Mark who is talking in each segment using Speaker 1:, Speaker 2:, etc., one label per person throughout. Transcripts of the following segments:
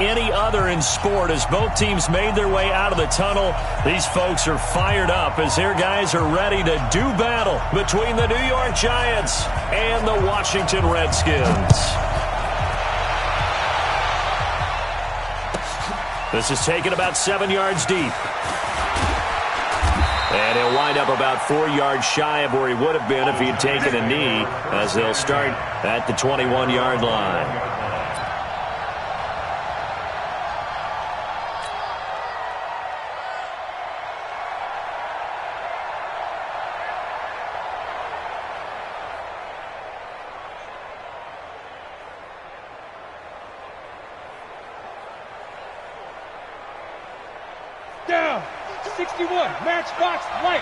Speaker 1: Any other in sport. As both teams made their way out of the tunnel, these folks are fired up as their guys are ready to do battle between the New York Giants and the Washington Redskins. This is taken about 7 yards deep. And he'll wind up about 4 yards shy of where he would have been if he had taken a knee, as they'll start at the 21-yard line.
Speaker 2: Down. 61. Matchbox light.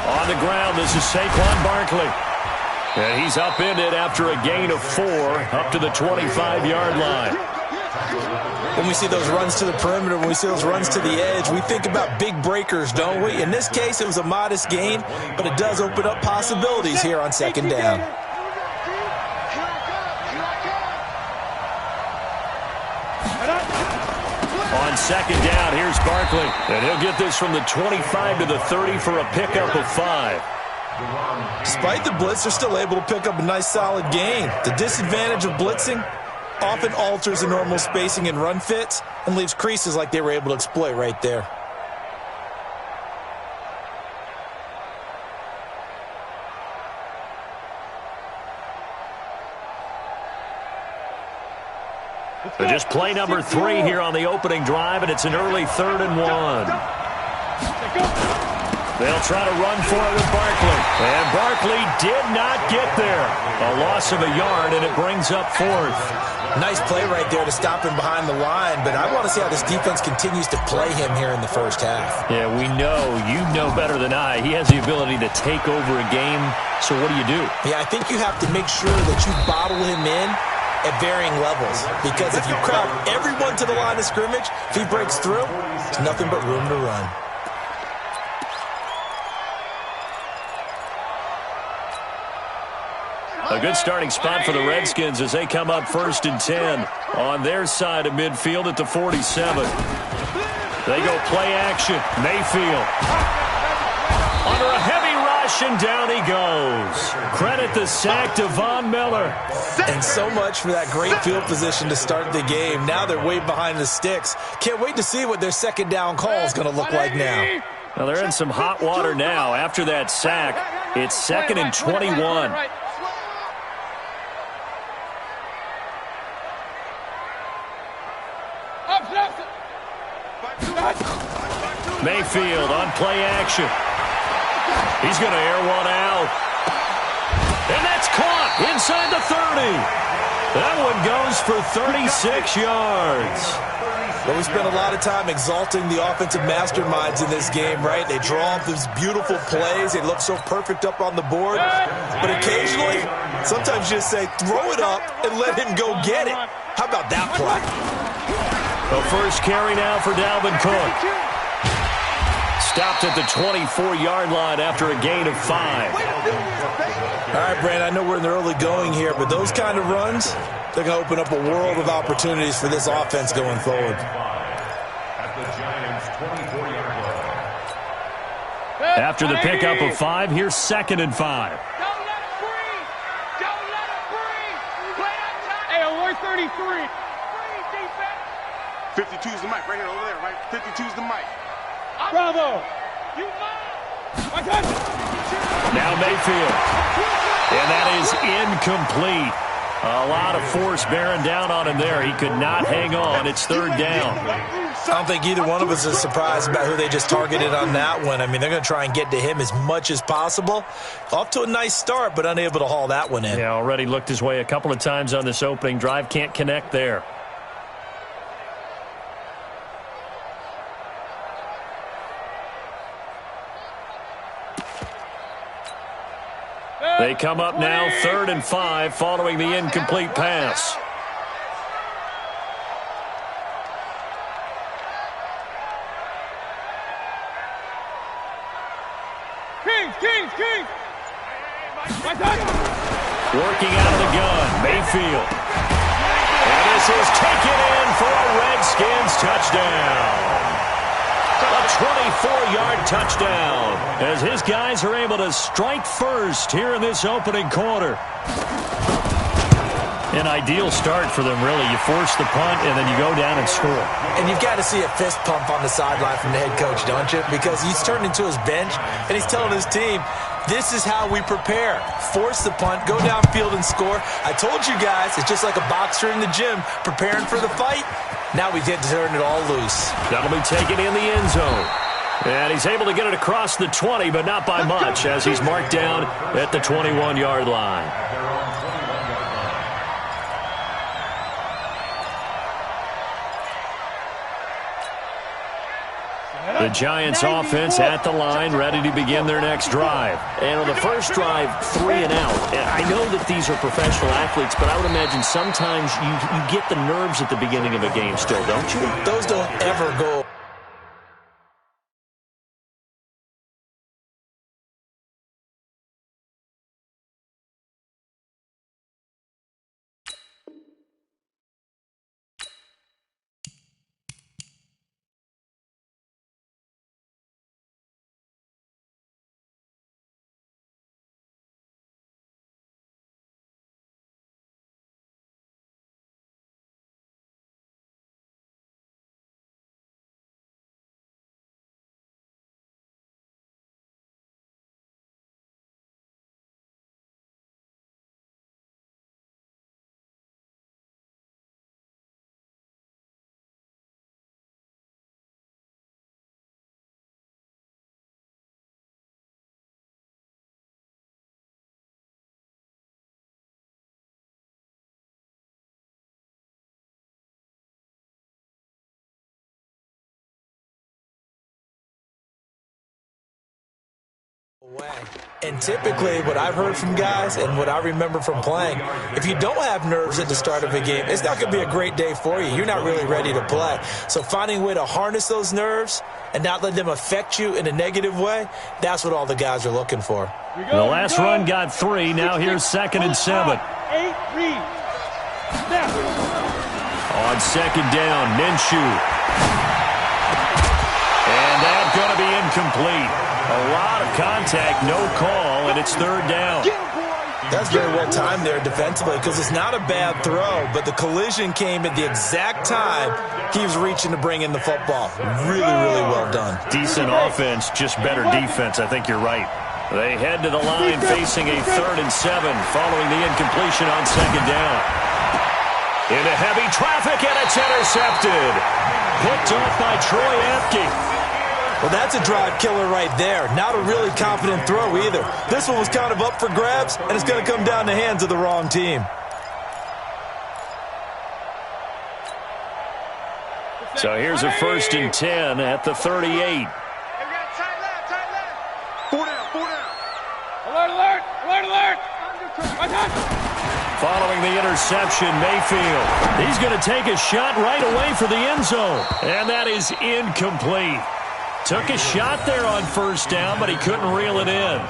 Speaker 1: On the ground, this is Saquon Barkley. And he's upended after a gain of 4 up to the 25-yard line.
Speaker 3: When we see those runs to the perimeter, when we see those runs to the edge, we think about big breakers, don't we? In this case, it was a modest gain, but it does open up possibilities here on second down.
Speaker 1: On second down, here's Barkley. And he'll get this from the 25 to the 30 for a pickup of 5.
Speaker 3: Despite the blitz, they're still able to pick up a nice solid gain. The disadvantage of blitzing often alters the normal spacing and run fits and leaves creases like they were able to exploit right there.
Speaker 1: So just play number 3 here on the opening drive, and it's an early 3rd and 1. They'll try to run for it with Barkley. And Barkley did not get there. A loss of a yard, and it brings up 4th.
Speaker 3: Nice play right there to stop him behind the line, but I want to see how this defense continues to play him here in the first half.
Speaker 1: Yeah, we know. You know better than I. He has the ability to take over a game, so what do?
Speaker 3: Yeah, I think you have to make sure that you bottle him in at varying levels, because if you crowd everyone to the line of scrimmage, if he breaks through, there's nothing but room to run.
Speaker 1: A good starting spot for the Redskins as they come up 1st and 10 on their side of midfield at the 47. They go play action. Mayfield under a heavy rush, and down he goes. Credit the sack to Von Miller.
Speaker 3: And so much for that great field position to start the game. Now they're way behind the sticks. Can't wait to see what their second down call is going to look like now.
Speaker 1: Well, they're in some hot water now. After that sack, it's 2nd and 21. Mayfield on play action. He's going to air one out. And that's caught inside the 30. That one goes for 36 yards.
Speaker 3: Well, we spent a lot of time exalting the offensive masterminds in this game, right? They draw up these beautiful plays. They look so perfect up on the board. But occasionally, sometimes you just say, throw it up and let him go get it. How about that play?
Speaker 1: The first carry now for Dalvin Cook. Stopped at the 24-yard line after a gain of 5.
Speaker 3: All right, Brand, I know we're in the early going here, but those kind of runs, they're going to open up a world of opportunities for this offense going forward.
Speaker 1: After the pickup of 5, here's 2nd and 5.
Speaker 2: Don't let it breathe. Don't let it breathe. Play on time. Hey, alert 33. Breathe, defense.
Speaker 4: 52's the mic right here, over there, right? 52's the mic.
Speaker 2: Bravo. You move.
Speaker 1: Now Mayfield. And that is incomplete. A lot of force bearing down on him there. He could not hang on. It's 3rd down.
Speaker 3: I don't think either one of us is surprised about who they just targeted on that one. I mean, they're going to try and get to him as much as possible. Off to a nice start, but unable to haul that one in.
Speaker 1: Yeah, already looked his way a couple of times on this opening drive. Can't connect there. They come up now 3rd and 5 following the incomplete pass.
Speaker 2: Kings.
Speaker 1: Working out of the gun, Mayfield. And this is taken in for a Redskins touchdown. A 24-yard touchdown as his guys are able to strike first here in this opening quarter. An ideal start for them, really. You force the punt, and then you go down and score.
Speaker 3: And you've got to see a fist pump on the sideline from the head coach, don't you? Because he's turned into his bench, and he's telling his team, this is how we prepare. Force the punt, go downfield and score. I told you guys, it's just like a boxer in the gym preparing for the fight. Now we get to turn it all loose.
Speaker 1: That'll be taken in the end zone. And he's able to get it across the 20, but not by much, as he's marked down at the 21-yard line. The Giants offense at the line, ready to begin their next drive. And on the first drive, 3 and out. I know that these are professional athletes, but I would imagine sometimes you get the nerves at the beginning of a game still, don't you?
Speaker 3: Those don't ever go. And typically what I've heard from guys and what I remember from playing, if you don't have nerves at the start of a game, it's not going to be a great day for you. You're not really ready to play. So finding a way to harness those nerves and not let them affect you in a negative way, that's what all the guys are looking for.
Speaker 1: The last run got 3. Now here's 2nd and 7.
Speaker 2: 8, read. Snap.
Speaker 1: On 2nd down, Minshew. And that's going to be incomplete. A lot of contact, no call, and it's 3rd down.
Speaker 3: That's very well timed there defensively because it's not a bad throw, but the collision came at the exact time he was reaching to bring in the football. Really, really well done.
Speaker 1: Decent offense, just better defense. I think you're right. They head to the line facing a 3rd and 7 following the incompletion on 2nd down. Into heavy traffic, and it's intercepted. Picked off by Troy Apke.
Speaker 3: Well, that's a drive killer right there. Not a really confident throw either. This one was kind of up for grabs, and it's going to come down the hands of the wrong team.
Speaker 1: So here's a 1st and 10 at the 38.
Speaker 2: Tight left. 4 down. Alert.
Speaker 1: Following the interception, Mayfield. He's going to take a shot right away for the end zone. And that is incomplete. Took a shot there on 1st down, but he couldn't reel it in.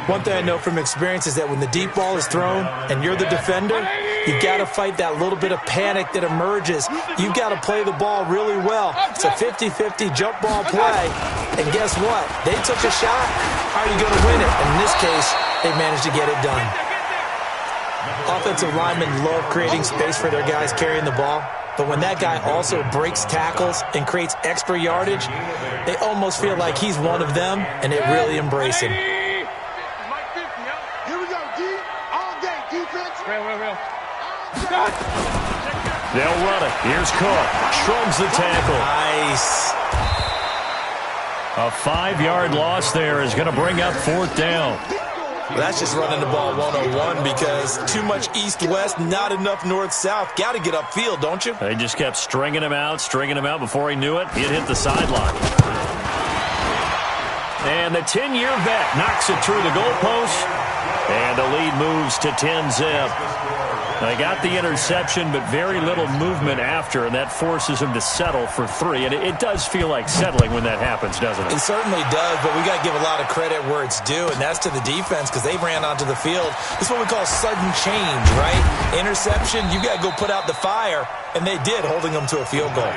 Speaker 3: One thing I know from experience is that when the deep ball is thrown and you're the defender, you've got to fight that little bit of panic that emerges. You've got to play the ball really well. It's a 50-50 jump ball play. And guess what? They took a shot. How are you going to win it? And in this case, they managed to get it done. Offensive linemen love creating space for their guys carrying the ball. But when that guy also breaks tackles and creates extra yardage, they almost feel like he's one of them, and they really embrace him.
Speaker 4: Here we go, D. All day, defense.
Speaker 2: Real.
Speaker 1: They'll run it. Here's Cook. Shrugs the tackle.
Speaker 3: Nice.
Speaker 1: A 5-yard loss there is going to bring up 4th down.
Speaker 3: Well, that's just running the ball 101 because too much east-west, not enough north-south. Got to get upfield, don't you?
Speaker 1: They just kept stringing him out. Before he knew it, he'd hit the sideline. And the 10-year vet knocks it through the goalpost. And the lead moves to 10-zip. They got the interception, but very little movement after, and that forces them to settle for 3. And it does feel like settling when that happens, doesn't it?
Speaker 3: It certainly does, but we got to give a lot of credit where it's due, and that's to the defense because they ran onto the field. This is what we call sudden change, right? Interception, you got to go put out the fire, and they did, holding them to a field goal.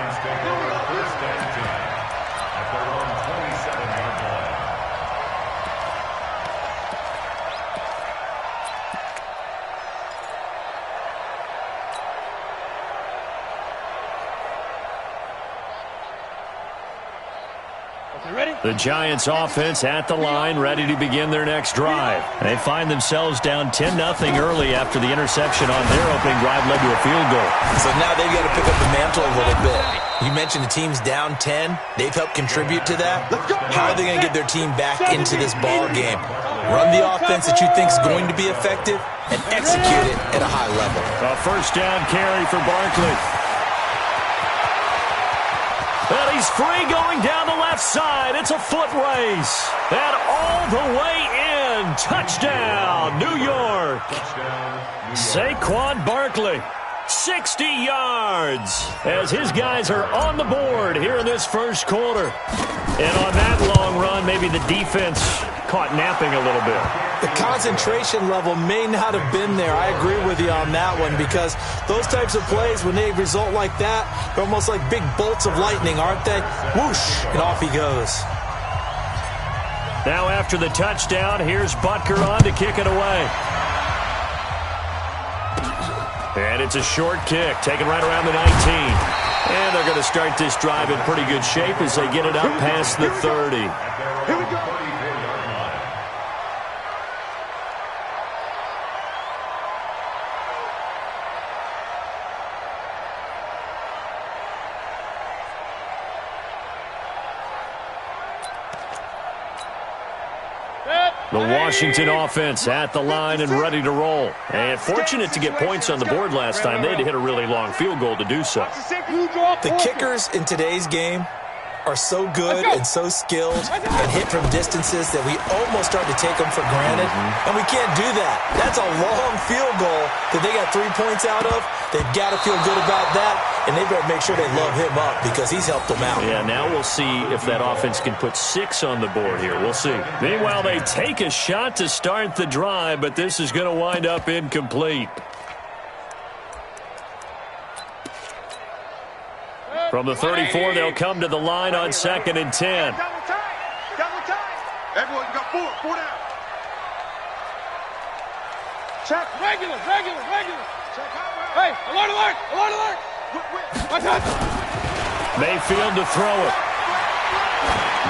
Speaker 1: The Giants offense at the line, ready to begin their next drive. They find themselves down 10-0 early after the interception on their opening drive led to a field goal.
Speaker 3: So now they've got to pick up the mantle a little bit. You mentioned the team's down 10. They've helped contribute to that. How are they going to get their team back into this ball game? Run the offense that you think is going to be effective and execute it at a high level.
Speaker 1: A first down carry for Barkley. And he's free going down the left side. It's a foot race. And all the way in. Touchdown, New York. Saquon Barkley, 60 yards as his guys are on the board here in this first quarter. And on that long run, maybe the defense caught napping a little bit.
Speaker 3: The concentration level may not have been there. I agree with you on that one because those types of plays, when they result like that, they're almost like big bolts of lightning, aren't they? Whoosh, and off he goes.
Speaker 1: Now after the touchdown, here's Butker on to kick it away. And it's a short kick, taken right around the 19. And they're going to start this drive in pretty good shape as they get it up past the 30.
Speaker 4: Here we go.
Speaker 1: The Washington offense at the line and ready to roll. And fortunate to get points on the board last time. They had to hit a really long field goal to do so.
Speaker 3: The kickers in today's game are so good and so skilled and hit from distances that we almost start to take them for granted. And we can't do that. That's a long field goal that they got 3 points out of. They've got to feel good about that, and they better make sure they love him up because he's helped them out.
Speaker 1: Yeah, now we'll see if that offense can put 6 on the board here. We'll see. Meanwhile, they take a shot to start the drive, but this is going to wind up incomplete. From the 34, they'll come to the line on 2nd and 10.
Speaker 4: Double time. Double time. Everyone, you got 4 down. Check. Regular. Check out. Hey, alert. Watch out.
Speaker 1: Mayfield to throw it.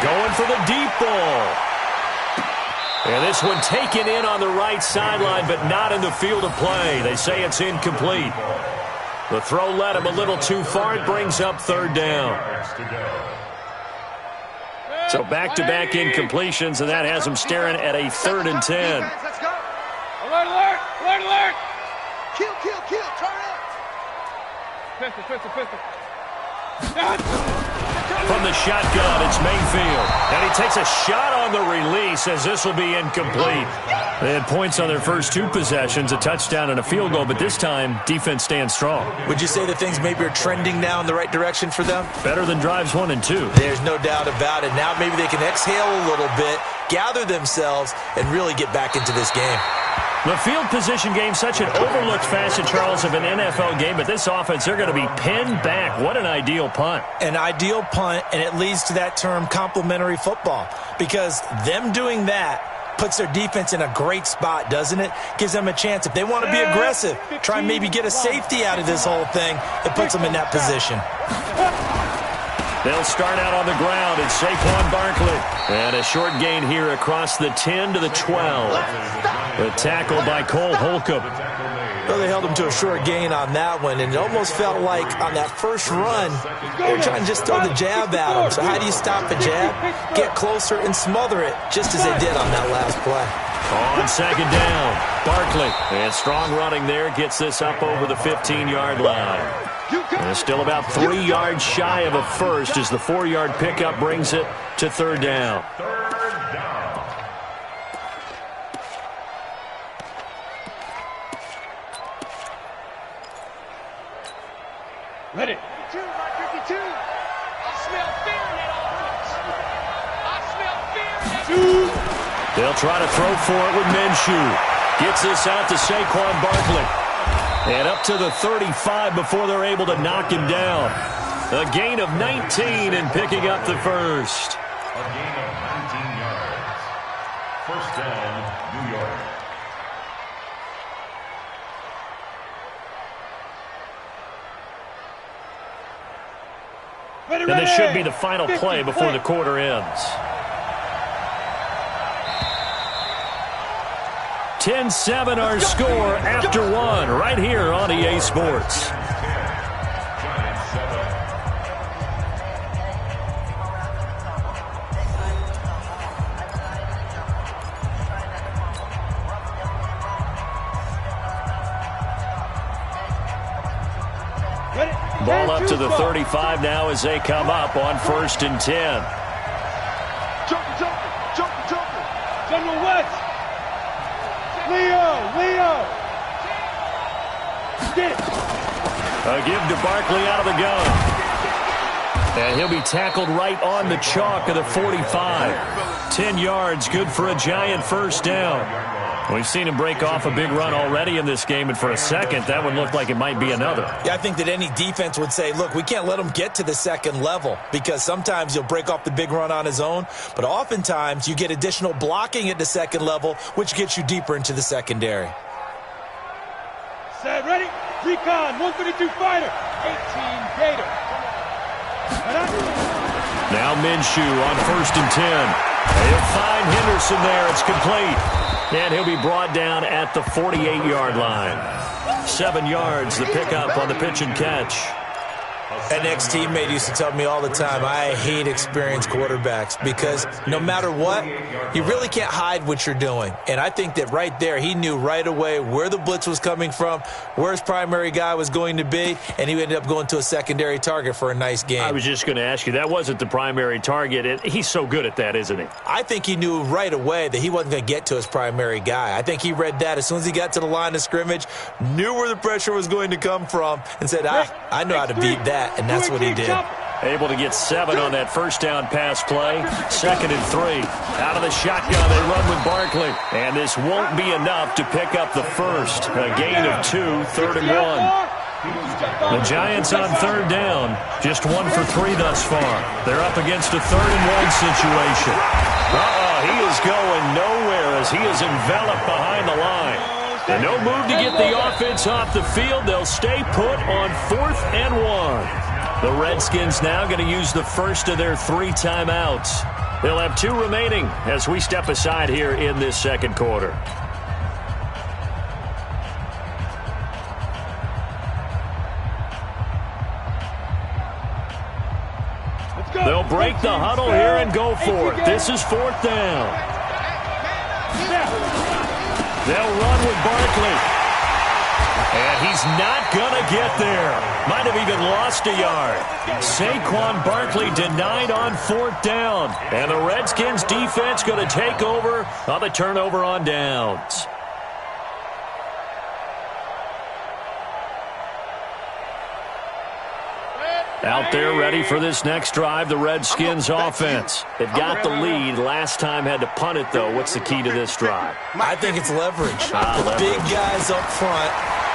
Speaker 1: Going for the deep ball. And this one taken in on the right sideline, but not in the field of play. They say it's incomplete. The throw led him a little too far. It brings up 3rd down. So back-to-back incompletions, and that has him staring at a 3rd and 10.
Speaker 4: Let's go. Alert. Kill. Turn it. Pistol.
Speaker 1: From the shotgun, it's Mayfield. And he takes a shot on the release as this will be incomplete. They had points on their first 2 possessions, a touchdown and a field goal, but this time, defense stands strong.
Speaker 3: Would you say that things maybe are trending now in the right direction for them?
Speaker 1: Better than drives 1 and 2.
Speaker 3: There's no doubt about it. Now maybe they can exhale a little bit, gather themselves, and really get back into this game.
Speaker 1: The field position game, such an overlooked facet, Charles, of an NFL game, but this offense, they're going to be pinned back. What an ideal punt.
Speaker 3: An ideal punt, and it leads to that term complementary football, because them doing that puts their defense in a great spot, doesn't it? Gives them a chance. If they want to be aggressive, try and maybe get a safety out of this whole thing, it puts them in that position.
Speaker 1: They'll start out on the ground. It's Saquon Barkley. And a short gain here across the 10 to the 12. The tackle by Cole Holcomb.
Speaker 3: Well, they held him to a short gain on that one, and it almost felt like on that first run, they were trying to just throw the jab at him. So how do you stop a jab? Get closer and smother it, just as they did on that last play.
Speaker 1: On 2nd down, Barkley. And strong running there gets this up over the 15-yard line. And still about 3 yards shy of a first as the 4-yard pickup brings it to 3rd down.
Speaker 2: Ready. 52, 52. I smell fear in that offense. I smell fear in that.
Speaker 1: They'll try to throw for it with Minshew. Gets this out to Saquon Barkley. And up to the 35 before they're able to knock him down. A gain of 19 and picking up the first.
Speaker 5: A gain of 19 yards. First down, New York.
Speaker 1: And this should be the final play before the quarter ends. 10-7 our score after one right here on EA Sports. Ball up to the 35 now as they come up on 1st and 10.
Speaker 2: Jumper. General West. Leo. Get it.
Speaker 1: A give to Barkley out of the gun. And he'll be tackled right on the chalk of the 45. 10 yards, good for a Giant first down. We've seen him break off a big run already in this game, and for a second, that one looked like it might be another.
Speaker 3: Yeah, I think that any defense would say, look, we can't let him get to the second level because sometimes he'll break off the big run on his own, but oftentimes you get additional blocking at the second level, which gets you deeper into the secondary.
Speaker 2: Set, ready? Recon, 132 fighter, 18 Gator.
Speaker 1: Now Minshew on 1st and 10. They'll find Henderson there. It's complete. And he'll be brought down at the 48-yard line. 7 yards, the pickup on the pitch and catch.
Speaker 3: An ex-teammate used to tell me all the time, I hate experienced quarterbacks because no matter what, you really can't hide what you're doing. And I think that right there, he knew right away where the blitz was coming from, where his primary guy was going to be, and he ended up going to a secondary target for a nice game.
Speaker 1: I was just going to ask you, that wasn't the primary target. He's so good at that, isn't he?
Speaker 3: I think he knew right away that he wasn't going to get to his primary guy. I think he read that as soon as he got to the line of scrimmage, knew where the pressure was going to come from, and said, I know how to beat that. And that's what he did.
Speaker 1: Able to get 7 on that first down pass play. 2nd and 3. Out of the shotgun, they run with Barkley. And this won't be enough to pick up the first. A gain of 2, 3rd and 1. The Giants on 3rd down. Just 1 for 3 thus far. They're up against a 3rd and 1 situation. He is going nowhere as he is enveloped behind the line. And no move to get the offense off the field. They'll stay put on 4th and 1. The Redskins now going to use the first of their 3 timeouts. They'll have 2 remaining as we step aside here in this second quarter. They'll break the huddle here and go for it. This is 4th down. They'll run with Barkley. And he's not going to get there. Might have even lost a yard. Saquon Barkley denied on 4th down. And the Redskins defense going to take over on the turnover on downs. Out there ready for this next drive, the Redskins offense. They've got the lead. Last time had to punt it, though. What's the key to this drive?
Speaker 3: I think it's leverage. The big guys up front.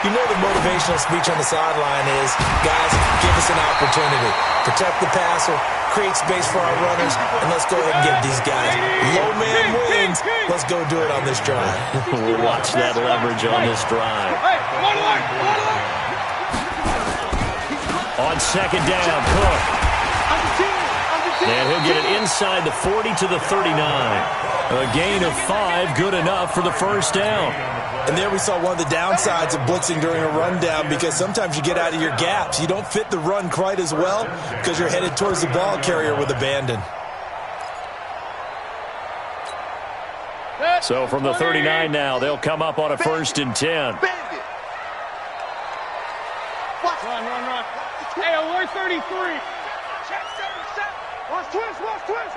Speaker 3: You know the motivational speech on the sideline is, guys, give us an opportunity. Protect the passer, create space for our runners, and let's go ahead and give these guys low man wins. Let's go do it on this drive.
Speaker 1: We'll watch that leverage on this drive. On 2nd down, Cook. And he'll get it inside the 40 to the 39. A gain of 5, good enough for the first down.
Speaker 3: And there we saw one of the downsides of blitzing during a rundown because sometimes you get out of your gaps. You don't fit the run quite as well because you're headed towards the ball carrier with abandon.
Speaker 1: So from the 39 now, they'll come up on a 1st and 10.
Speaker 2: Run. Hey, alert 33. Watch twist. Twist.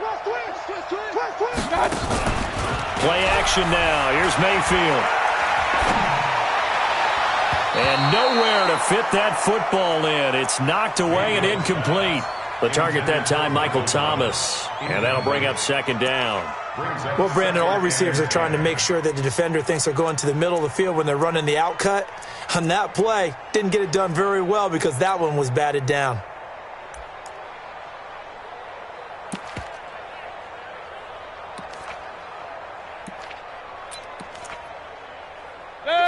Speaker 1: Play action now. Here's Mayfield. And nowhere to fit that football in. It's knocked away and incomplete. The target that time, Michael Thomas. And that'll bring up second down.
Speaker 3: Well, Brandon, all receivers are trying to make sure that the defender thinks they're going to the middle of the field when they're running the out cut. On that play, didn't get it done very well because that one was batted down.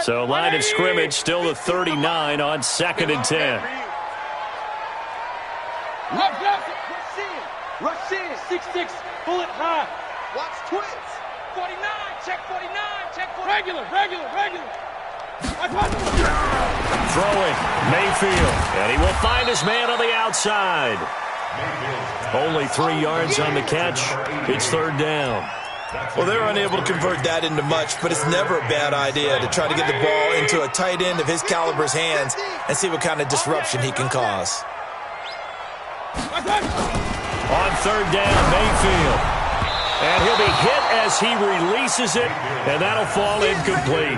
Speaker 1: So line of scrimmage still the 39 on 2nd and 10.
Speaker 2: Rush in, 6'6", pull it high.
Speaker 4: Watch twins.
Speaker 2: 49, check 49, check 49. Regular.
Speaker 1: Throwing, Mayfield. And he will find his man on the outside. Only 3 yards on the catch. It's 3rd down.
Speaker 3: Well, they're unable to convert that into much, but it's never a bad idea to try to get the ball into a tight end of his caliber's hands and see what kind of disruption he can cause.
Speaker 1: On 3rd down, Mayfield. And he'll be hit as he releases it, and that'll fall incomplete.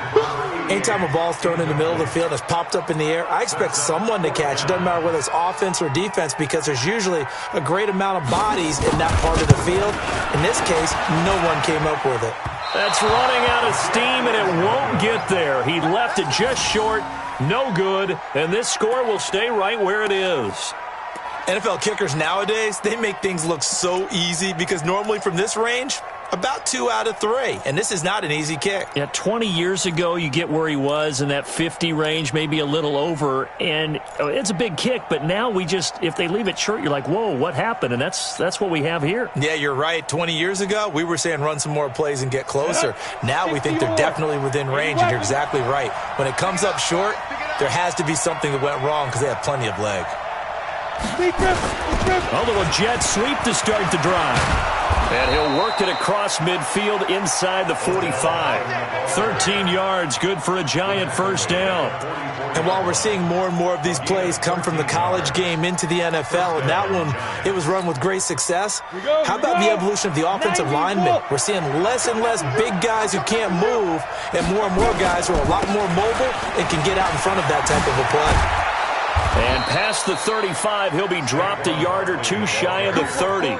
Speaker 3: Anytime a ball's thrown in the middle of the field and it's popped up in the air, I expect someone to catch. It doesn't matter whether it's offense or defense because there's usually a great amount of bodies in that part of the field. In this case, no one came up with it.
Speaker 1: That's running out of steam, and it won't get there. He left it just short, no good, and this score will stay right where it is.
Speaker 3: NFL kickers nowadays, they make things look so easy because normally from this range, about 2 out of 3, and this is not an easy kick.
Speaker 1: Yeah, 20 years ago, you get where he was in that 50 range, maybe a little over, and it's a big kick, but now we just, if they leave it short, you're like, whoa, what happened? And that's what we have here.
Speaker 3: Yeah, you're right. 20 years ago, we were saying run some more plays and get closer. Now we think they're definitely within range, and you're exactly right. When it comes up short, there has to be something that went wrong because they have plenty of leg.
Speaker 1: A little jet sweep to start the drive. And he'll work it across midfield inside the 45. 13 yards, good for a giant 1st down.
Speaker 3: And while we're seeing more and more of these plays come from the college game into the NFL, and that one, it was run with great success, how about the evolution of the offensive linemen? We're seeing less and less big guys who can't move, and more guys who are a lot more mobile and can get out in front of that type of a play.
Speaker 1: And past the 35, he'll be dropped a yard or 2 shy of the 30.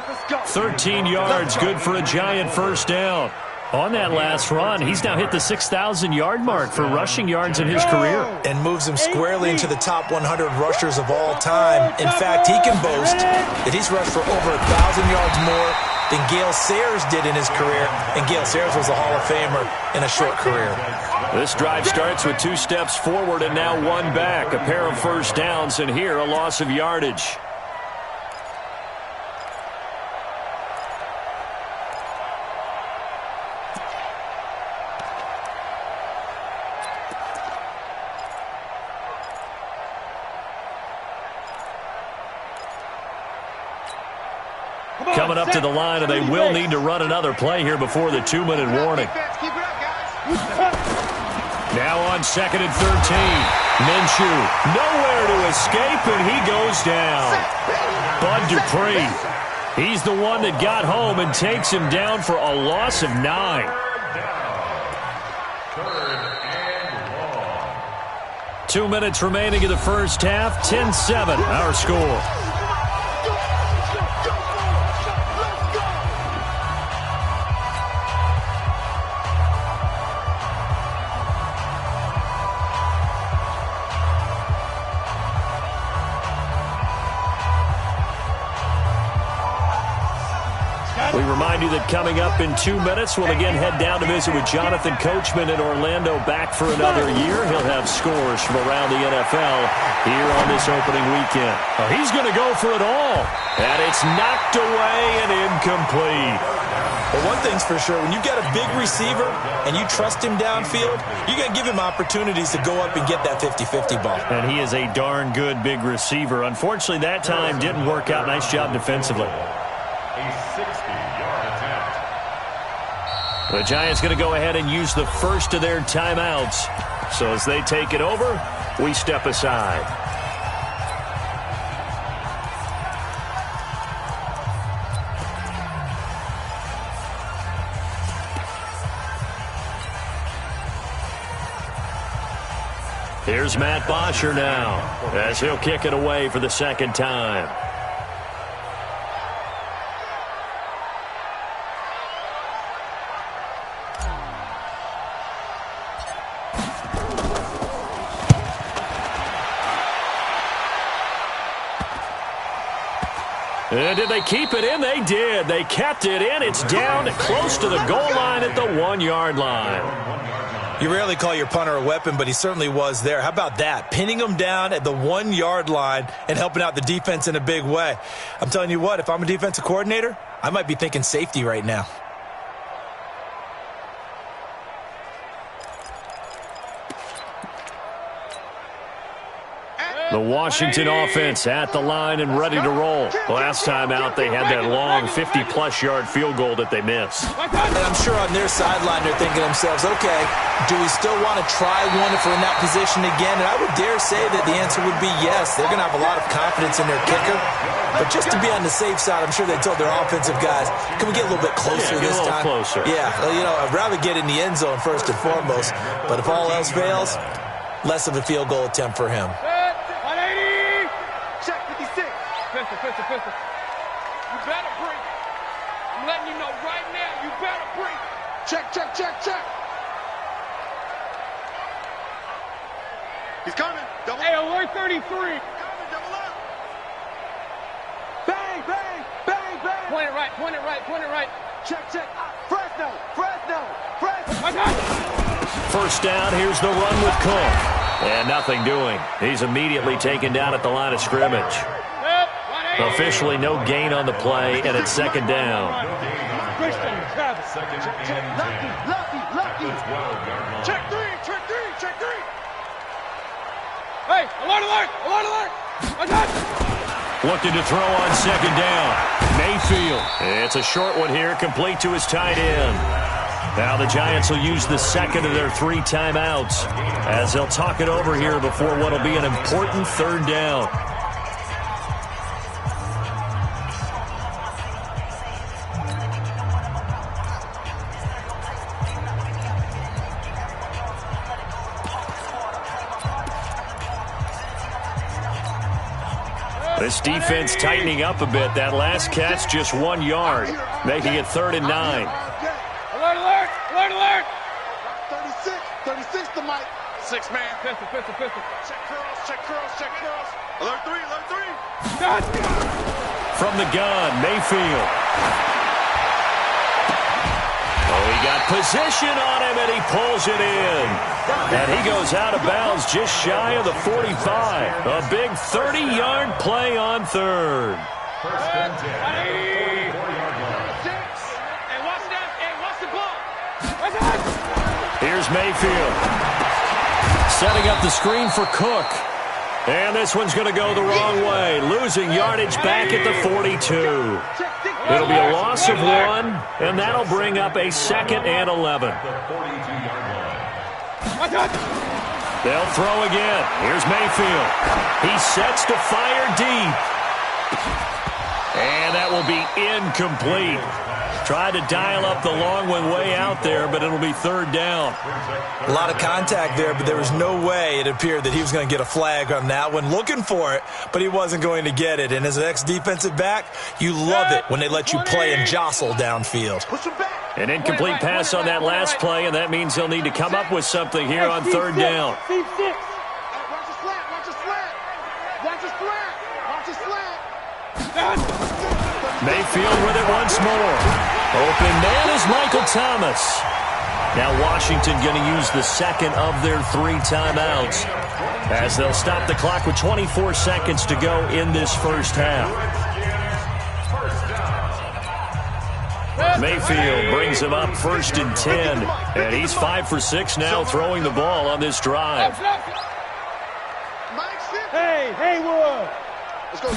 Speaker 1: 13 yards, good for a giant 1st down. On that last run, he's now hit the 6,000-yard mark for rushing yards in his career.
Speaker 3: And moves him squarely into the top 100 rushers of all time. In fact, he can boast that he's rushed for over 1,000 yards more than Gale Sayers did in his career. And Gale Sayers was a Hall of Famer in a short career.
Speaker 1: This drive starts with 2 steps forward and now 1 back. A pair of 1st downs, and here a loss of yardage. Coming up to the line, and they will need to run another play here before the 2-minute warning. Now on 2nd and 13. Minshew, nowhere to escape, and he goes down. Bud Dupree, he's the one that got home and takes him down for a loss of 9. 2 minutes remaining in the 1st half, 10-7, our score. We remind you that coming up in 2 minutes, we'll again head down to visit with Jonathan Coachman in Orlando, back for another year. He'll have scores from around the NFL here on this opening weekend. He's going to go for it all, and it's knocked away and incomplete.
Speaker 3: Well, one thing's for sure, when you get a big receiver and you trust him downfield, you got to give him opportunities to go up and get that 50-50 ball.
Speaker 1: And he is a darn good big receiver. Unfortunately, that time didn't work out. Nice job defensively.
Speaker 5: A 60-yard attempt.
Speaker 1: The Giants going to go ahead and use the first of their timeouts. So as they take it over, we step aside. Here's Matt Bosher now, as he'll kick it away for the second time. And did they keep it in? They did. They kept it in. It's down close to the goal line at the 1-yard line.
Speaker 3: You rarely call your punter a weapon, but he certainly was there. How about that? Pinning him down at the 1-yard line and helping out the defense in a big way. I'm telling you what, if I'm a defensive coordinator, I might be thinking safety right now.
Speaker 1: The Washington offense at the line and ready to roll. Last time out, they had that long 50-plus yard field goal that they missed.
Speaker 3: And I'm sure on their sideline they're thinking to themselves, okay, do we still want to try one if we're in that position again? And I would dare say that the answer would be yes. They're going to have a lot of confidence in their kicker. But just to be on the safe side, I'm sure they told their offensive guys, can we get a little bit closer this time?
Speaker 1: Closer.
Speaker 3: Yeah, you know, I'd rather get in the end zone first and foremost. But if all else fails, less of a field goal attempt for him.
Speaker 2: Pistol. You better break. I'm letting you know right now, you better break.
Speaker 4: Check. He's coming. Double.
Speaker 2: Hey, alert 33.
Speaker 4: Coming, double up.
Speaker 2: Bang. Point it right.
Speaker 4: Check. Fresno.
Speaker 1: First down, here's the run with Cook. And nothing doing. He's immediately taken down at the line of scrimmage. Officially no gain on the play, and it's second down.
Speaker 2: Lucky.
Speaker 4: Check three.
Speaker 2: Hey, alert.
Speaker 1: Looking to throw on second down. Mayfield. It's a short one here, complete to his tight end. Now the Giants will use the second of their 3 timeouts as they'll talk it over here before what will be an important third down. This defense tightening up a bit. That last catch just 1 yard, making it 3rd and 9.
Speaker 2: Alert.
Speaker 4: 36 to Mike.
Speaker 2: 6 man. Pistol.
Speaker 4: Check curls. Alert three.
Speaker 1: From the gun, Mayfield. Oh, he got position on him, and he pulls it in. And he goes out of bounds just shy of the 45. A big 30-yard play on third.
Speaker 5: First and 10. 44-yard line.
Speaker 2: Hey, watch that. Hey, watch the ball.
Speaker 1: Here's Mayfield. Setting up the screen for Cook. And this one's going to go the wrong way. Losing yardage back at the 42. It'll be a loss of 1, and that'll bring up a 2nd and 11.
Speaker 5: The 42-yard line.
Speaker 1: They'll throw again. Here's Mayfield. He sets to fire deep. And that will be incomplete. Tried to dial up the long one way out there, but it'll be 3rd down.
Speaker 3: A lot of contact there, but there was no way it appeared that he was going to get a flag on that one. Looking for it, but he wasn't going to get it. And as an ex-defensive back, you love it when they let you play and jostle downfield.
Speaker 1: An incomplete pass on that last play, and that means they'll need to come up with something here on 3rd down. Mayfield with it once more. Open man is Michael Thomas. Now Washington going to use the second of their 3 timeouts as they'll stop the clock with 24 seconds to go in this first half. Mayfield brings him up 1st and 10, and he's 5 for 6 now throwing the ball on this drive.
Speaker 2: Hey, Haywood.
Speaker 4: Let's go,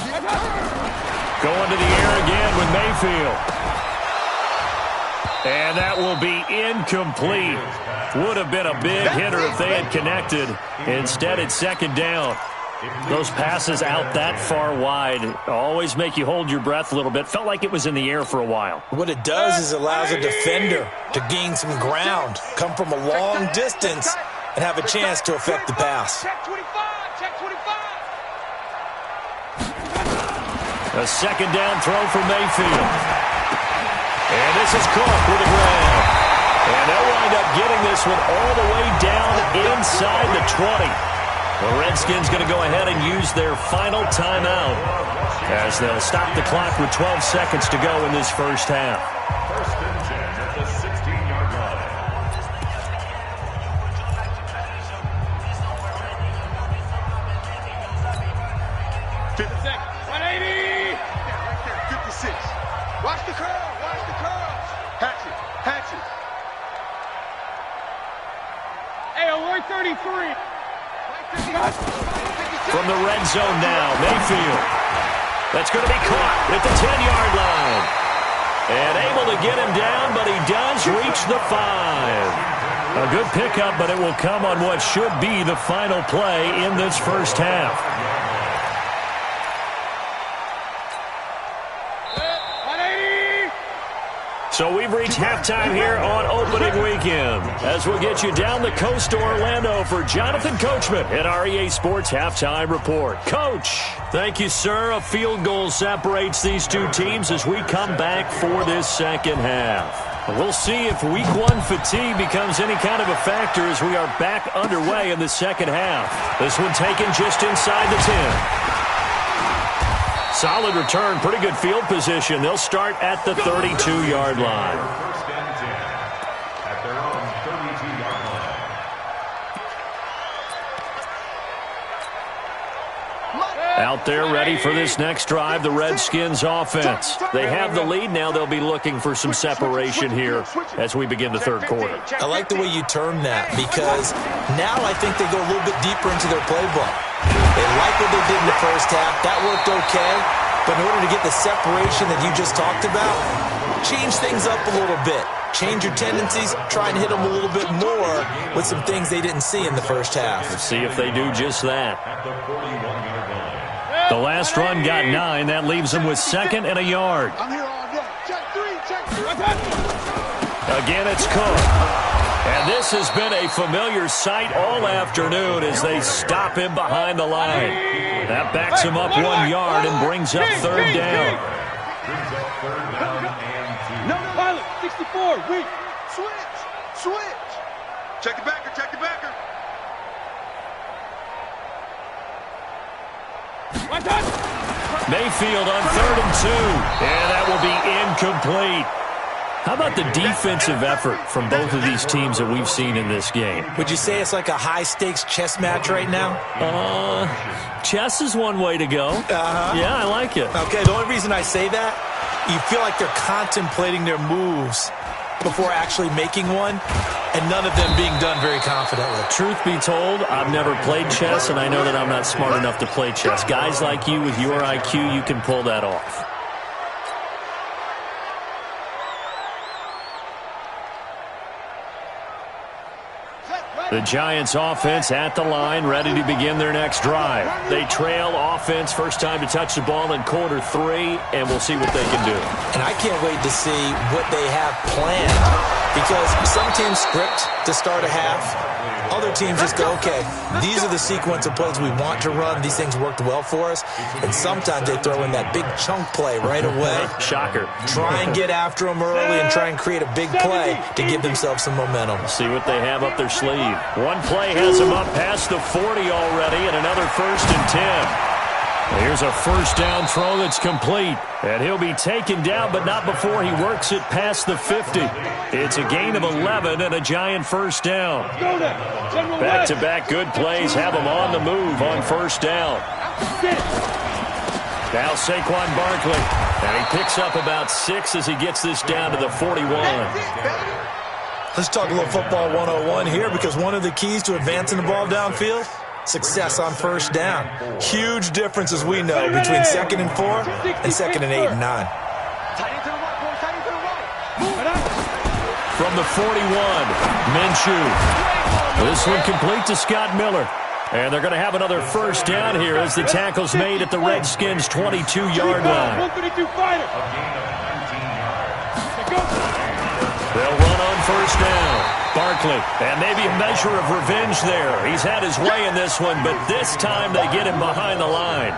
Speaker 1: Going to the air again with Mayfield. And that will be incomplete. Would have been a big hitter if they had connected. Instead, it's 2nd down. Those passes out that far wide always make you hold your breath a little bit. Felt like it was in the air for a while.
Speaker 3: What it does is it allows a defender to gain some ground, come from a long distance, and have a chance to affect the pass.
Speaker 2: Check 25, check 25.
Speaker 1: A second down throw for Mayfield. And this is Cook with a grab. And they'll wind up getting this one all the way down inside the 20. The Redskins going to go ahead and use their final timeout as they'll stop the clock with 12 seconds to go in this first half.
Speaker 5: First and 10 at the 16-yard line.
Speaker 4: Right there, 56. Watch the curl, watch the curls. Hatch it, hatch it.
Speaker 2: Hey, alert 33.
Speaker 1: From the red zone now, Mayfield. That's going to be caught at the 10-yard line. And able to get him down, but he does reach the 5. A good pickup, but it will come on what should be the final play in this first half. So we've reached halftime here on opening weekend as we'll get you down the coast to Orlando for Jonathan Coachman at our EA Sports Halftime Report. Coach, thank you, sir. A field goal separates these two teams as we come back for this second half. We'll see if week one fatigue becomes any kind of a factor as we are back underway in the second half. This one taken just inside the 10. Solid return, pretty good field position. They'll start at the 32-yard line.
Speaker 5: First and 10 at their own 32-yard line.
Speaker 1: Out there ready for this next drive, the Redskins offense. They have the lead now. They'll be looking for some separation here as we begin the third quarter.
Speaker 3: I like the way you term that because now I think they go a little bit deeper into their playbook. They like what they did in the first half. That worked okay. But in order to get the separation that you just talked about, change things up a little bit. Change your tendencies. Try and hit them a little bit more with some things they didn't see in the first half.
Speaker 1: Let's see if they do just that.
Speaker 5: At the 41-yard line.
Speaker 1: The last run got 9. That leaves them with second and a yard.
Speaker 4: I'm here all day. Check three, check three.
Speaker 1: Again, it's Cook. And this has been a familiar sight all afternoon as they stop him behind the line. That backs him up 1 yard and brings up third down.
Speaker 5: Brings up third down and 2.
Speaker 2: No, pilot, 64, weak.
Speaker 4: Switch, switch. Check the backer, check the backer.
Speaker 1: Mayfield on 3rd and 2. And that will be incomplete. How about the defensive effort from both of these teams that we've seen in this game?
Speaker 3: Would you say it's like a high-stakes chess match right now?
Speaker 1: Chess is one way to go. Yeah, I like it.
Speaker 3: Okay, the only reason I say that, you feel like they're contemplating their moves before actually making one, and none of them being done very confidently.
Speaker 1: Truth be told, I've never played chess, and I know that I'm not smart enough to play chess. Guys like you with your IQ, you can pull that off. The Giants offense at the line, ready to begin their next drive. They trail offense, first time to touch the ball in quarter 3, and we'll see what they can do.
Speaker 3: And I can't wait to see what they have planned, because some teams script to start a half. Other teams just go, okay, these are the sequence of plays we want to run. These things worked well for us. And sometimes they throw in that big chunk play right away.
Speaker 1: Shocker.
Speaker 3: Try and get after them early and try and create a big play to give themselves some momentum.
Speaker 1: See what they have up their sleeve. One play has them up past the 40 already, and another 1st and 10. Here's a first down throw that's complete. And he'll be taken down, but not before he works it past the 50. It's a gain of 11 and a Giant first down. Back-to-back good plays have him on the move on first down. Now Saquon Barkley. And he picks up about 6 as he gets this down to the 41.
Speaker 3: Let's talk a little football 101 here, because one of the keys to advancing the ball downfield, success on first down. Huge difference, as we know, between 2nd and 4 and 2nd and 8 and 9.
Speaker 1: From the 41, Minshew. This one complete to Scott Miller. And they're going to have another first down here as the tackle's made at the Redskins' 22-yard line. They'll run on first down. Barkley, and maybe a measure of revenge there. He's had his way in this one, but this time they get him behind the line.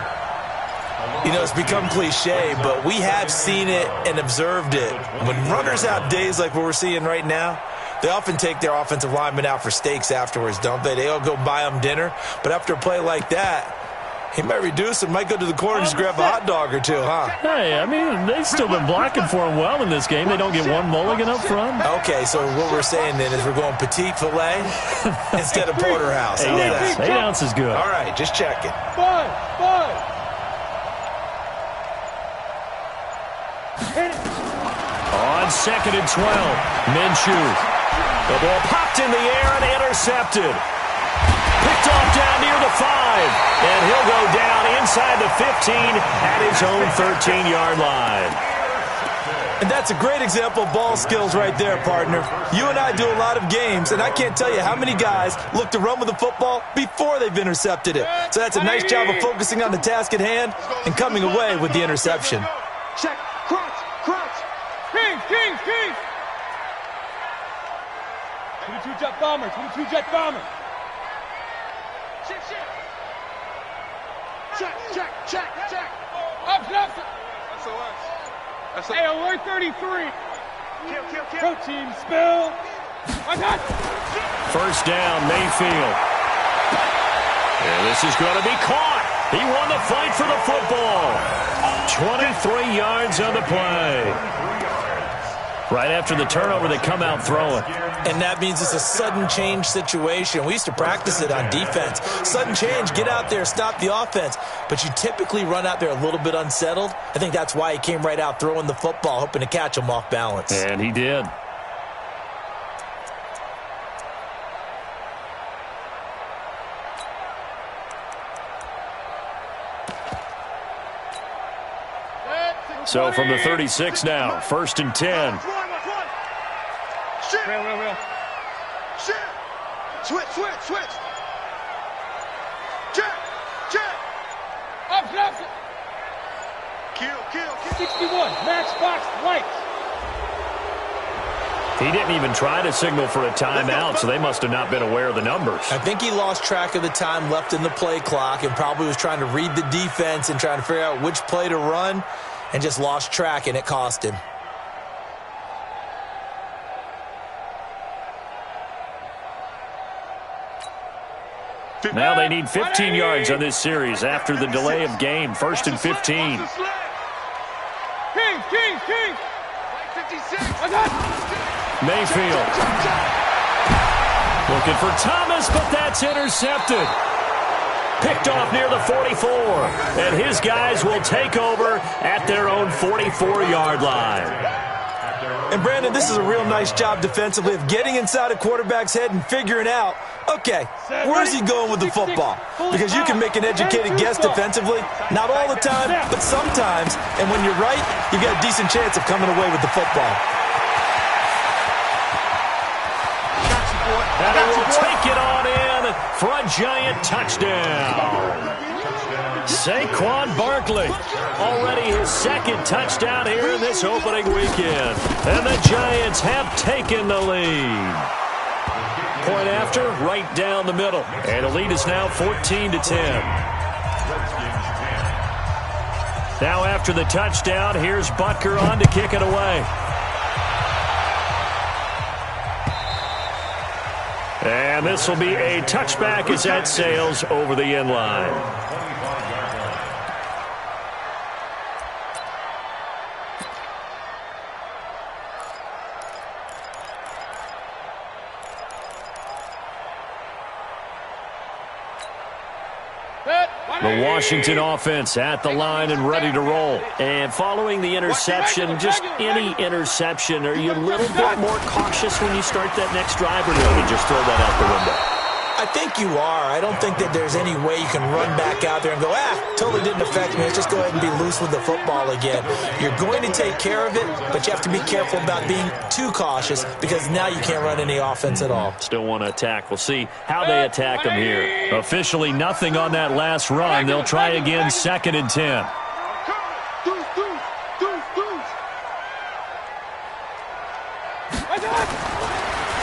Speaker 3: You know, it's become cliche, but we have seen it and observed it. When runners have days like what we're seeing right now, they often take their offensive linemen out for steaks afterwards, don't they? They all go buy them dinner. But after a play like that, he might reduce it, might go to the corner and just grab a hot dog or two, huh?
Speaker 1: Hey, I mean, they've still been blocking for him well in this game. They don't get one mulligan up front.
Speaker 3: Okay, so what we're saying then is we're going petite filet instead of porterhouse.
Speaker 1: 8 ounces. 8 ounces is good.
Speaker 3: All right, just checking.
Speaker 2: Five.
Speaker 1: On 2nd and 12, Minshew. The ball popped in the air and intercepted. Picked off down near the 5, and he'll go down inside the 15 at his own 13-yard line.
Speaker 3: And that's a great example of ball skills right there, partner. You and I do a lot of games, and I can't tell you how many guys look to run with the football before they've intercepted it. So that's a nice job of focusing on the task at hand and coming away with the interception.
Speaker 4: Check. Crunch.
Speaker 2: Kings. 22 jet bomber. Check. Up. SOS. Hey, alert 33. Kill. Protein spill.
Speaker 1: First down, Mayfield. And this is going to be caught. He won the fight for the football. 23 yards on the play. Right after the turnover, they come out throwing.
Speaker 3: And that means it's a sudden change situation. We used to practice it on defense. Sudden change, get out there, stop the offense. But you typically run out there a little bit unsettled. I think that's why he came right out throwing the football, hoping to catch him off balance.
Speaker 1: And he did. So from the 36 now, 1st and 10.
Speaker 2: Real.
Speaker 4: Switch. Check.
Speaker 2: Up.
Speaker 4: Kill.
Speaker 2: 61. Matchbox lights.
Speaker 1: He didn't even try to signal for a timeout, so they must have not been aware of the numbers.
Speaker 3: I think he lost track of the time left in the play clock and probably was trying to read the defense and trying to figure out which play to run and just lost track, and it cost him.
Speaker 1: Now they need 15 yards on this series after the delay of game. 1st and 15.
Speaker 2: Kings.
Speaker 4: 56.
Speaker 1: Mayfield. Looking for Thomas, but that's intercepted. Picked off near the 44. And his guys will take over at their own 44-yard line.
Speaker 3: And, Brandon, this is a real nice job defensively of getting inside a quarterback's head and figuring out, okay, where's he going with the football? Because you can make an educated guess defensively. Not all the time, but sometimes. And when you're right, you've got a decent chance of coming away with the football.
Speaker 1: And he will take it on in for a giant touchdown. Saquon Barkley, already his 2nd touchdown here in this opening weekend. And the Giants have taken the lead. Point after, right down the middle. And the lead is now 14-10. Now after the touchdown, here's Butker on to kick it away. And this will be a touchback as that sails over the end line. The Washington offense at the line and ready to roll. And following the interception, just any interception, are you a little bit more cautious when you start that next drive, or do you just throw that out the window?
Speaker 3: I think you are. I don't think that there's any way you can run back out there and go, totally didn't affect me. Let's just go ahead and be loose with the football again. You're going to take care of it, but you have to be careful about being too cautious because now you can't run any offense at all.
Speaker 1: Still want to attack. We'll see how they attack them here. Officially nothing on that last run. They'll try again 2nd and 10.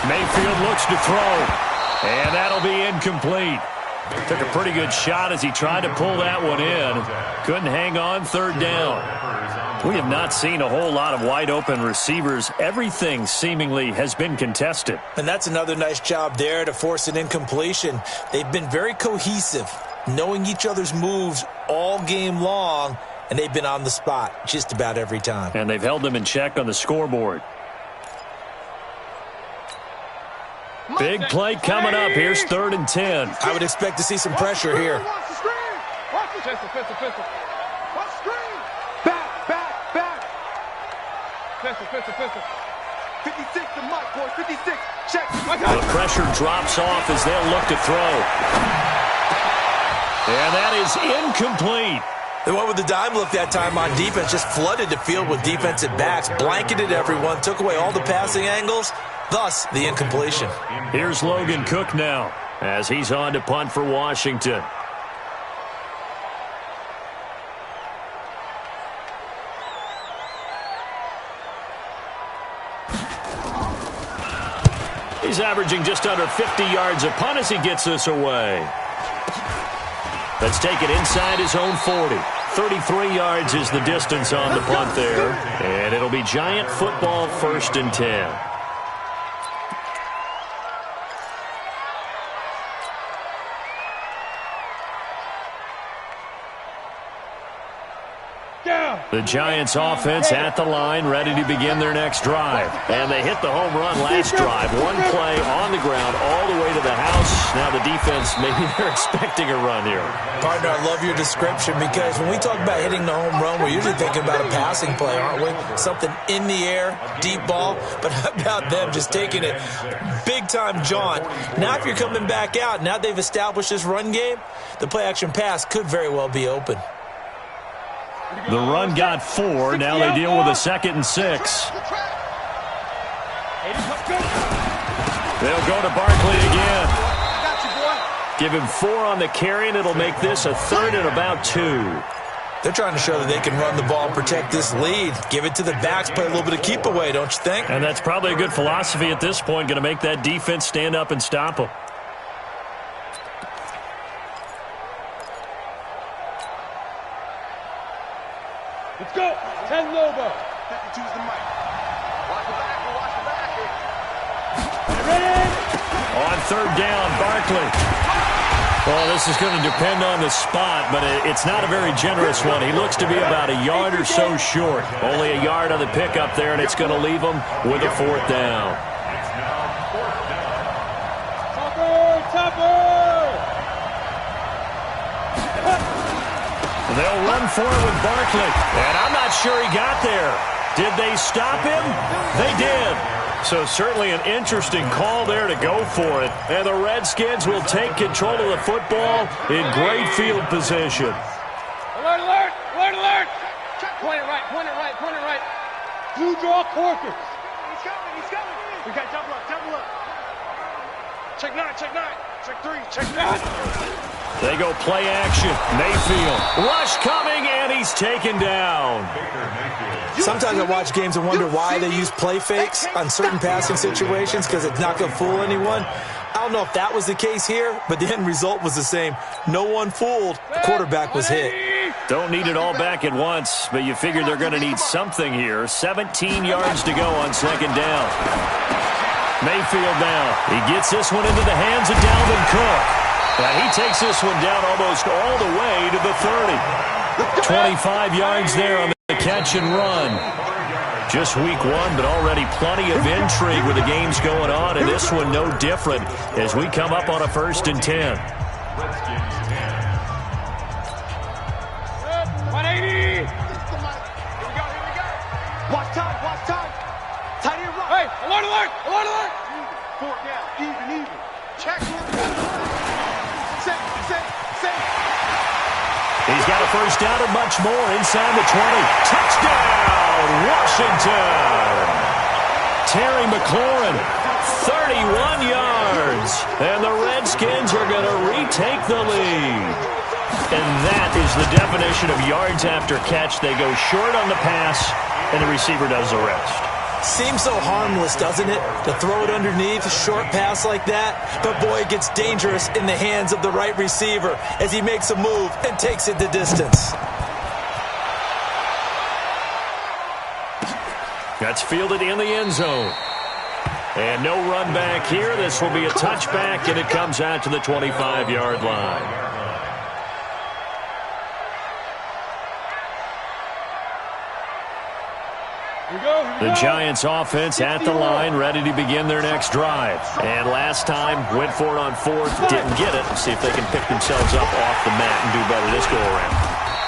Speaker 1: Mayfield looks to throw, and that'll be incomplete. Took a pretty good shot as he tried to pull that one in. Couldn't hang on, third down. We have not seen a whole lot of wide-open receivers. Everything seemingly has been contested.
Speaker 3: And that's another nice job there to force an incompletion. They've been very cohesive, knowing each other's moves all game long, and they've been on the spot just about every time.
Speaker 1: And they've held them in check on the scoreboard. Big play coming up. Here's 3rd and 10.
Speaker 3: I would expect to see some pressure here.
Speaker 2: Watch the screen. Watch the pistol. Watch the screen. Back. Pistol. 56 to Mike, boys. 56. Check.
Speaker 1: The pressure drops off as they'll look to throw. And that is incomplete.
Speaker 3: They went with the dime look that time on defense, just flooded the field with defensive backs, blanketed everyone, took away all the passing angles, thus the incompletion.
Speaker 1: Here's Logan Cook now as he's on to punt for Washington. He's averaging just under 50 yards a punt as he gets this away. Let's take it inside his own 40. 33 yards is the distance on the punt there. And it'll be Giant football, 1st and 10. The Giants offense at the line, ready to begin their next drive. And they hit the home run last drive. One play on the ground all the way to the house. Now the defense, maybe they're expecting a run here.
Speaker 3: Partner, I love your description because when we talk about hitting the home run, we're usually thinking about a passing play, aren't we? Something in the air, deep ball. But how about them just taking it big-time jaunt? Now if you're coming back out, now they've established this run game, the play-action pass could very well be open.
Speaker 1: The run got 4. Now they deal with a 2nd and 6. They'll go to Barkley again. Give him 4 on the carry, and it'll make this a 3rd and about 2.
Speaker 3: They're trying to show that they can run the ball and protect this lead. Give it to the backs, play a little bit of keep away, don't you think?
Speaker 1: And that's probably a good philosophy at this point, going to make that defense stand up and stop them.
Speaker 2: Let's go. 10 Lobo.
Speaker 4: 52's the mic. Watch the back.
Speaker 2: Ready?
Speaker 1: On 3rd down, Barkley. Well, this is going to depend on the spot, but it's not a very generous one. He looks to be about a yard or so short. Only a yard on the pickup there, and it's going to leave him with a 4th down.
Speaker 2: Topper.
Speaker 1: They'll run for it with Barkley. And I'm not sure he got there. Did they stop him? They did. So certainly an interesting call there to go for it. And the Redskins will take control of the football in great field position.
Speaker 2: Alert. Point it right. Blue draw Corkers. He's coming. We got double up. Check 9. Check 3. Check 9.
Speaker 1: They go play action. Mayfield. Rush coming, and he's taken down.
Speaker 3: Sometimes I watch games and wonder why they use play fakes on certain passing situations because it's not going to fool anyone. I don't know if that was the case here, but the end result was the same. No one fooled. The quarterback was hit.
Speaker 1: Don't need it all back at once, but you figure they're going to need something here. 17 yards to go on 2nd down. Mayfield now. He gets this one into the hands of Dalvin Cook. And he takes this one down almost all the way to the 30. 25 yards there on the catch and run. Just week 1, but already plenty of intrigue with the games going on, and this one no different as we come up on a 1st and 10.
Speaker 2: 180. Here we go. Watch time. Tight end right. Hey, alert. 4 down. Even. Check.
Speaker 1: He's got a 1st down and much more inside the 20. Touchdown, Washington. Terry McLaurin, 31 yards. And the Redskins are going to retake the lead. And that is the definition of yards after catch. They go short on the pass, and the receiver does the rest.
Speaker 3: Seems so harmless, doesn't it? To throw it underneath, a short pass like that. But boy, it gets dangerous in the hands of the right receiver as he makes a move and takes it the distance.
Speaker 1: That's fielded in the end zone. And no run back here. This will be a touchback, and it comes out to the 25-yard line. The Giants offense at the line, ready to begin their next drive. And last time, went for it on fourth, didn't get it. See if they can pick themselves up off the mat and do better this go-around.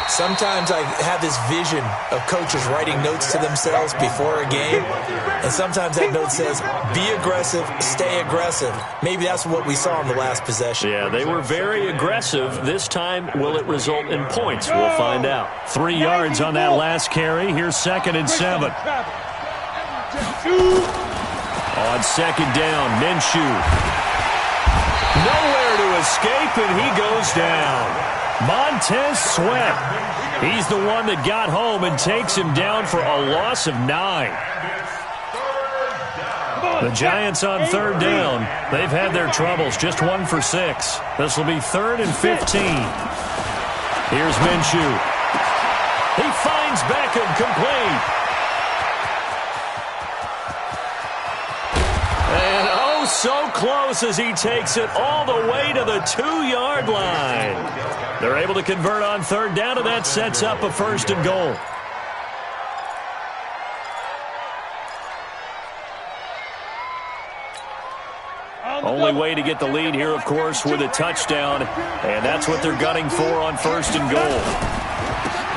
Speaker 3: Sometimes I have this vision of coaches writing notes to themselves before a game, and sometimes that note says, be aggressive, stay aggressive. Maybe that's what we saw in the last possession.
Speaker 1: Yeah, they were very aggressive. This time, will it result in points? We'll find out. 3 yards on that last carry. Here's 2nd and 7. On 2nd down, Minshew. Nowhere to escape, and he goes down. Montez Sweat. He's the one that got home and takes him down for a loss of 9. The Giants on 3rd down. They've had their troubles, just 1 for 6. This will be 3rd and 15. Here's Minshew. He finds Beckham complete. And oh, so close as he takes it all the way to the 2-yard line. They're able to convert on 3rd down, and that sets up a 1st and goal. Only way to get the lead here, of course, with a touchdown, and that's what they're gunning for on 1st and goal.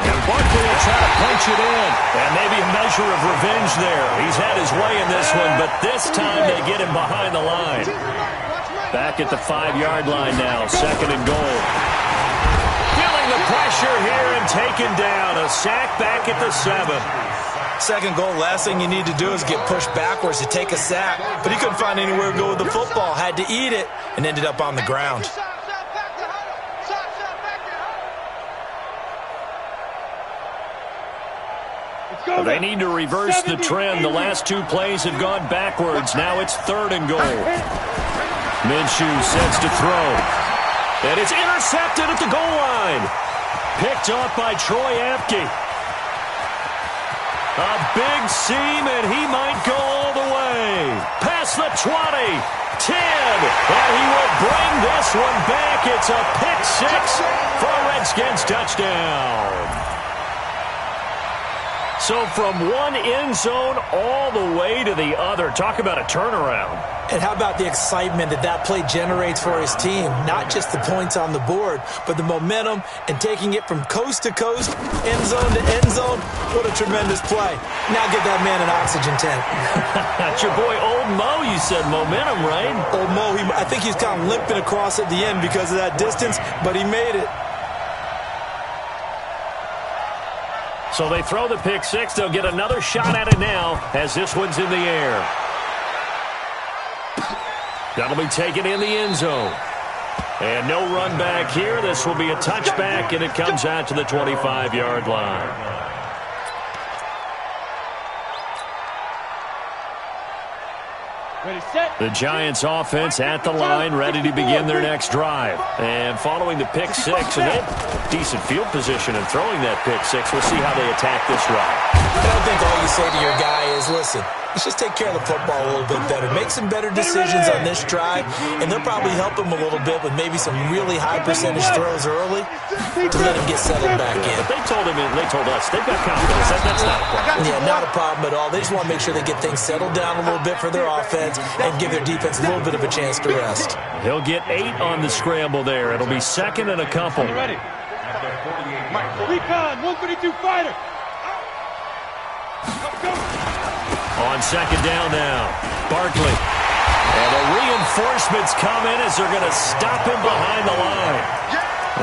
Speaker 1: And Barkley will try to punch it in, and maybe a measure of revenge there. He's had his way in this one, but this time they get him behind the line. Back at the 5-yard line now, 2nd and goal. Feeling the pressure here and taken down. A sack back at the 7.
Speaker 3: 2nd goal, last thing you need to do is get pushed backwards to take a sack. But he couldn't find anywhere to go with the football. Had to eat it and ended up on the ground.
Speaker 1: They need to reverse the trend. The last 2 plays have gone backwards. Now it's 3rd and goal. Minshew sets to throw. And it's intercepted at the goal line. Picked off by Troy Apke. A big seam, and he might go all the way. Past the 20, 10, and he will bring this one back. It's a pick 6 for a Redskins touchdown. So from one end zone all the way to the other. Talk about a turnaround.
Speaker 3: And how about the excitement that play generates for his team? Not just the points on the board, but the momentum and taking it from coast to coast, end zone to end zone. What a tremendous play. Now give that man an oxygen tank.
Speaker 1: That's your boy Old Mo. You said momentum, right?
Speaker 3: Old Mo, I think he's kind of limping across at the end because of that distance, but he made it.
Speaker 1: So they throw the pick 6. They'll get another shot at it now as this one's in the air. That'll be taken in the end zone. And no run back here. This will be a touchback, and it comes out to the 25-yard line. The Giants offense at the line, ready to begin their next drive. And following the pick 6, and they have decent field position in throwing that pick 6. We'll see how they attack this drive.
Speaker 3: I think all you say to your guy is, listen, let's just take care of the football a little bit better. Make some better decisions on this drive, and they'll probably help him a little bit with maybe some really high percentage throws early to let him get settled back in.
Speaker 1: But they told him, and they told us, they've got confidence. That's not a problem.
Speaker 3: Yeah, not a problem at all. They just want to make sure they get things settled down a little bit for their offense and give their defense a little bit of a chance to rest.
Speaker 1: He'll get 8 on the scramble there. It'll be 2nd and a couple.
Speaker 2: Ready. Recon, 132 fighter.
Speaker 1: On 2nd down now, Barkley. And the reinforcements come in as they're going to stop him behind the line.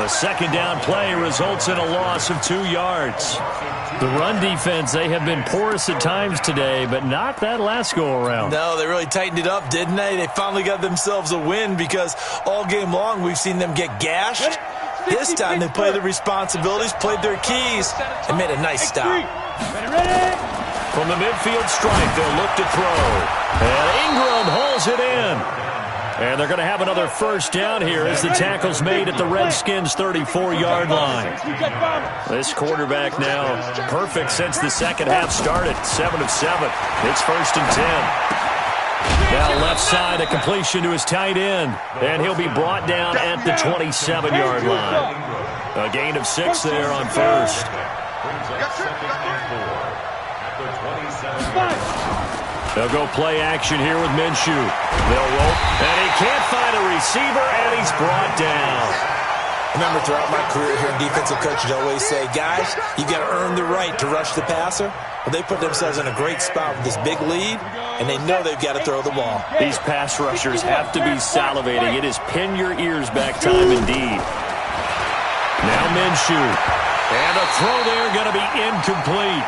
Speaker 1: The 2nd down play results in a loss of 2 yards. The run defense, they have been porous at times today, but not that last go-around.
Speaker 3: No, they really tightened it up, didn't they? They finally got themselves a win because all game long we've seen them get gashed. This time they played their responsibilities, played their keys, and made a nice stop.
Speaker 2: Ready, ready.
Speaker 1: From the midfield stripe, they'll look to throw. And Ingram hauls it in. And they're going to have another first down here as the tackle's made at the Redskins' 34-yard line. This quarterback now perfect since the second half started. 7 of 7. It's 1st and 10. Now left side, a completion to his tight end. And he'll be brought down at the 27-yard line. A gain of 6 there on first. They'll go play action here with Minshew. They'll roll, and he can't find a receiver, and he's brought down.
Speaker 3: Remember, throughout my career here in defensive coaches, I always say, guys, you got to earn the right to rush the passer. Well, they put themselves in a great spot with this big lead, and they know they've got to throw the ball.
Speaker 1: These pass rushers have to be salivating. It is pin your ears back time indeed. Now Minshew. And a throw there going to be incomplete.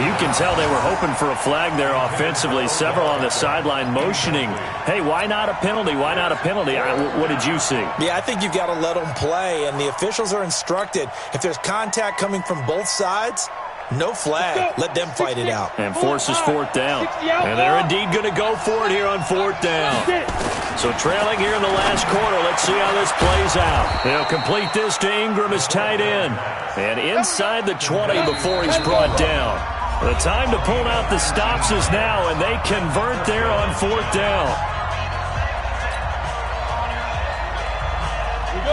Speaker 1: You can tell they were hoping for a flag there offensively. Several on the sideline motioning. Hey, why not a penalty? Why not a penalty? What did you see?
Speaker 3: Yeah, I think you've got to let them play, and the officials are instructed. If there's contact coming from both sides, no flag. Let them fight it out.
Speaker 1: And forces 4th down. And they're indeed going to go for it here on 4th down. So trailing here in the last quarter. Let's see how this plays out. They'll complete this to Ingram as tight end. And inside the 20 before he's brought down. The time to pull out the stops is now, and they convert there on 4th down.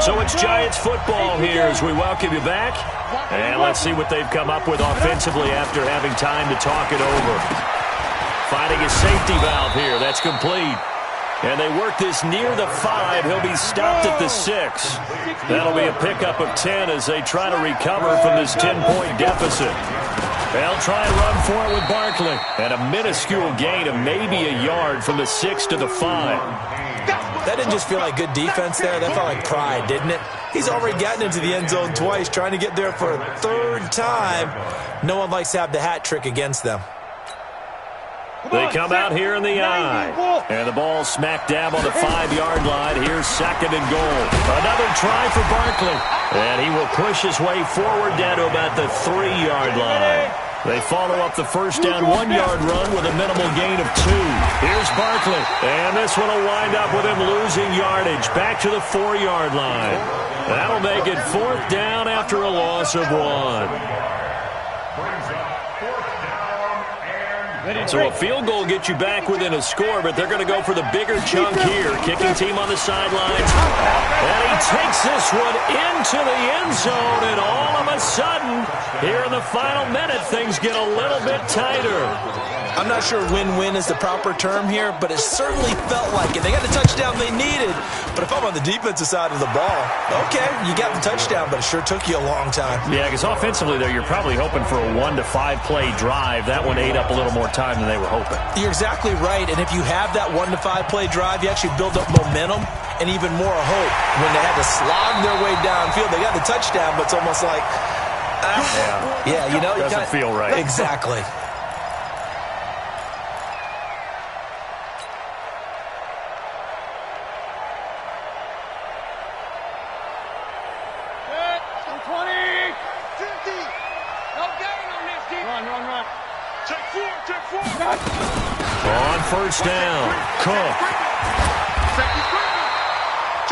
Speaker 1: So it's Giants football here as we welcome you back. And let's see what they've come up with offensively after having time to talk it over. Finding a safety valve here. That's complete. And they work this near the 5. He'll be stopped at the 6. That'll be a pickup of 10 as they try to recover from this 10-point deficit. They'll try and run for it with Barkley. And a minuscule gain of maybe a yard from the 6 to the 5.
Speaker 3: That didn't just feel like good defense there. That felt like pride, didn't it? He's already gotten into the end zone twice, trying to get there for a 3rd time. No one likes to have the hat trick against them.
Speaker 1: They come out here in the eye. And the ball smack dab on the 5-yard line. Here's 2nd and goal. Another try for Barkley. And he will push his way forward down to about the 3-yard line. They follow up the first down 1-yard run with a minimal gain of 2. Here's Barkley. And this one will wind up with him losing yardage. Back to the 4-yard line. That'll make it 4th down after a loss of 1. So a field goal gets you back within a score, but they're going to go for the bigger chunk here. Kicking team on the sidelines. And he takes this one into the end zone, and all of a sudden, here in the final minute, things get a little bit tighter.
Speaker 3: I'm not sure win-win is the proper term here, but it certainly felt like it. They got the touchdown they needed, but if I'm on the defensive side of the ball, okay, you got the touchdown, but it sure took you a long time.
Speaker 1: Yeah, because offensively there, you're probably hoping for a 1 to 5 play drive. That one ate up a little more time than they were hoping.
Speaker 3: You're exactly right, and if you have that 1 to 5 play drive, you actually build up momentum and even more hope. When they had to slog their way downfield, they got the touchdown, but it's almost like, yeah, you know,
Speaker 1: doesn't feel right.
Speaker 3: Exactly.
Speaker 1: On first down, Cook.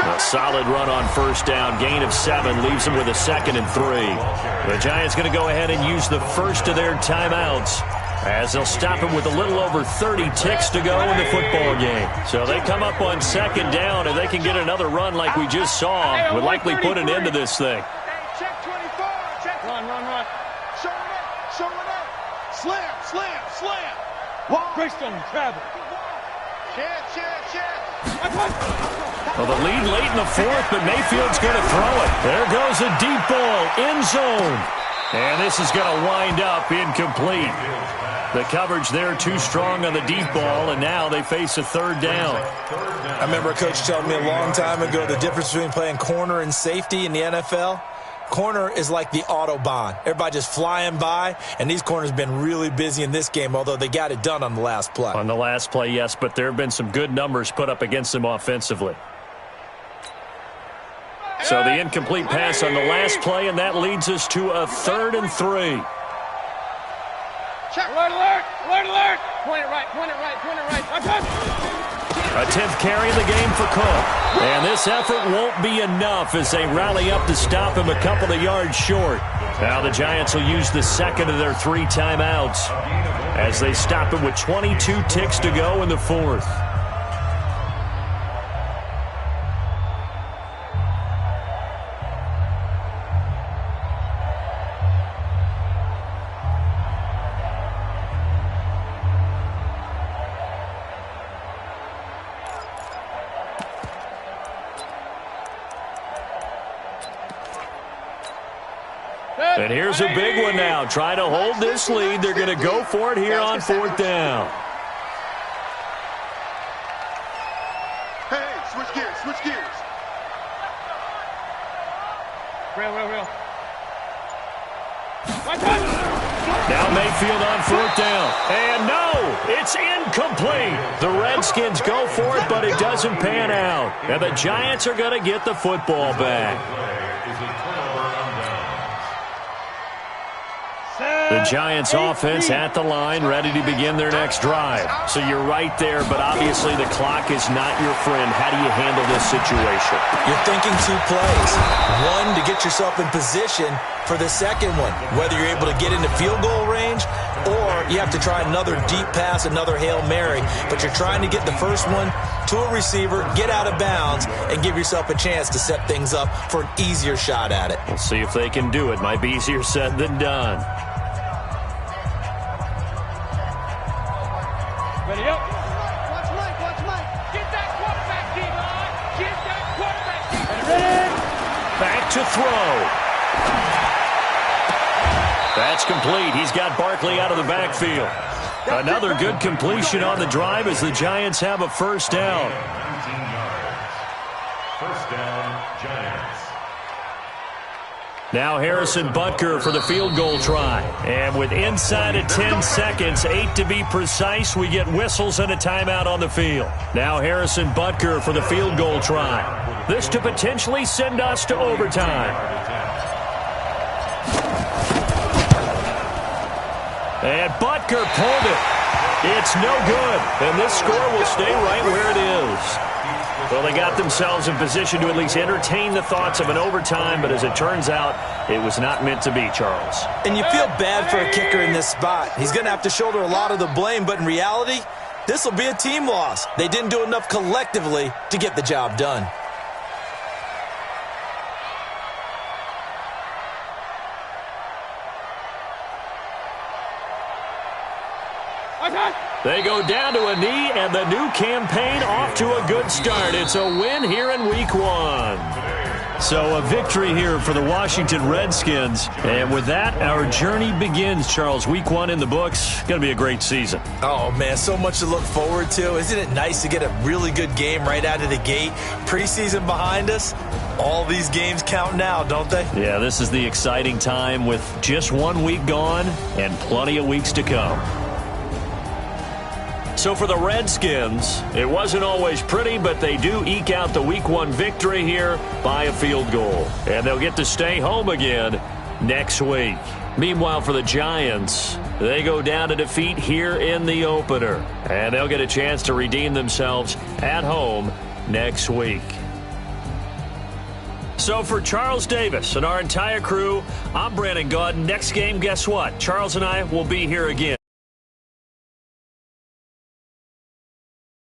Speaker 1: A solid run on first down. Gain of 7 leaves them with a 2nd and 3. The Giants going to go ahead and use the first of their timeouts as they'll stop him with a little over 30 ticks to go in the football game. So they come up on 2nd down, and they can get another run like we just saw. Would likely put an end to this thing.
Speaker 2: Check 24. Check. Run. Show it up. Slam. Greystone, travel. Check.
Speaker 1: Well, the lead late in the 4th, but Mayfield's going to throw it. There goes a deep ball, end zone. And this is going to wind up incomplete. The coverage there too strong on the deep ball, and now they face a 3rd down.
Speaker 3: I remember a coach telling me a long time ago the difference between playing corner and safety in the NFL. Corner is like the Autobahn. Everybody just flying by, and these corners have been really busy in this game, although they got it done on the last play.
Speaker 1: On the last play, yes, but there have been some good numbers put up against them offensively. So the incomplete pass on the last play, and that leads us to a 3rd and 3.
Speaker 2: Check. Alert, alert, alert, alert. Point it right, point it right, point it right.
Speaker 1: A 10th carry in the game for Cook. And this effort won't be enough as they rally up to stop him a couple of yards short. Now the Giants will use the second of their 3 timeouts as they stop him with 22 ticks to go in the 4th. And here's a big one now. Trying to hold this lead. They're going to go for it here on 4th down.
Speaker 4: Hey, switch gears, switch gears.
Speaker 2: Real.
Speaker 1: Now Mayfield on 4th down. And no, it's incomplete. The Redskins go for it, but it doesn't pan out. And the Giants are going to get the football back. The Giants offense at the line, ready to begin their next drive. So you're right there, but obviously the clock is not your friend. How do you handle this situation?
Speaker 3: You're thinking 2 plays. One, to get yourself in position for the second one, whether you're able to get into field goal range or you have to try another deep pass, another Hail Mary. But you're trying to get the first one to a receiver, get out of bounds, and give yourself a chance to set things up for an easier shot at it.
Speaker 1: We'll see if they can do it. Might be easier said than done.
Speaker 2: Ready up. Watch Mike, watch Mike. Get that quarterback, D-line. Get that quarterback, D-line. Ready?
Speaker 1: Back to throw. That's complete. He's got Barkley out of the backfield. Another good completion on the drive as the Giants have a 1st down.
Speaker 5: 19 yards. 1st down, Giants.
Speaker 1: Now Harrison Butker for the field goal try. And with inside of 10 seconds, 8 to be precise, we get whistles and a timeout on the field. Now Harrison Butker for the field goal try. This to potentially send us to overtime. And Butker pulled it. It's no good. And this score will stay right where it is. Well, they got themselves in position to at least entertain the thoughts of an overtime, but as it turns out, it was not meant to be, Charles.
Speaker 3: And you feel bad for a kicker in this spot. He's going to have to shoulder a lot of the blame, but in reality, this will be a team loss. They didn't do enough collectively to get the job done.
Speaker 1: They go down to a knee, and the new campaign off to a good start. It's a win here in Week 1. So a victory here for the Washington Redskins. And with that, our journey begins, Charles. Week 1 in the books. Going to be a great season.
Speaker 3: Oh, man, so much to look forward to. Isn't it nice to get a really good game right out of the gate? Preseason behind us. All these games count now, don't they?
Speaker 1: Yeah, this is the exciting time with just 1 week gone and plenty of weeks to come. So for the Redskins, it wasn't always pretty, but they do eke out the Week 1 victory here by a field goal. And they'll get to stay home again next week. Meanwhile, for the Giants, they go down to defeat here in the opener. And they'll get a chance to redeem themselves at home next week. So for Charles Davis and our entire crew, I'm Brandon Gaudin. Next game, guess what? Charles and I will be here again.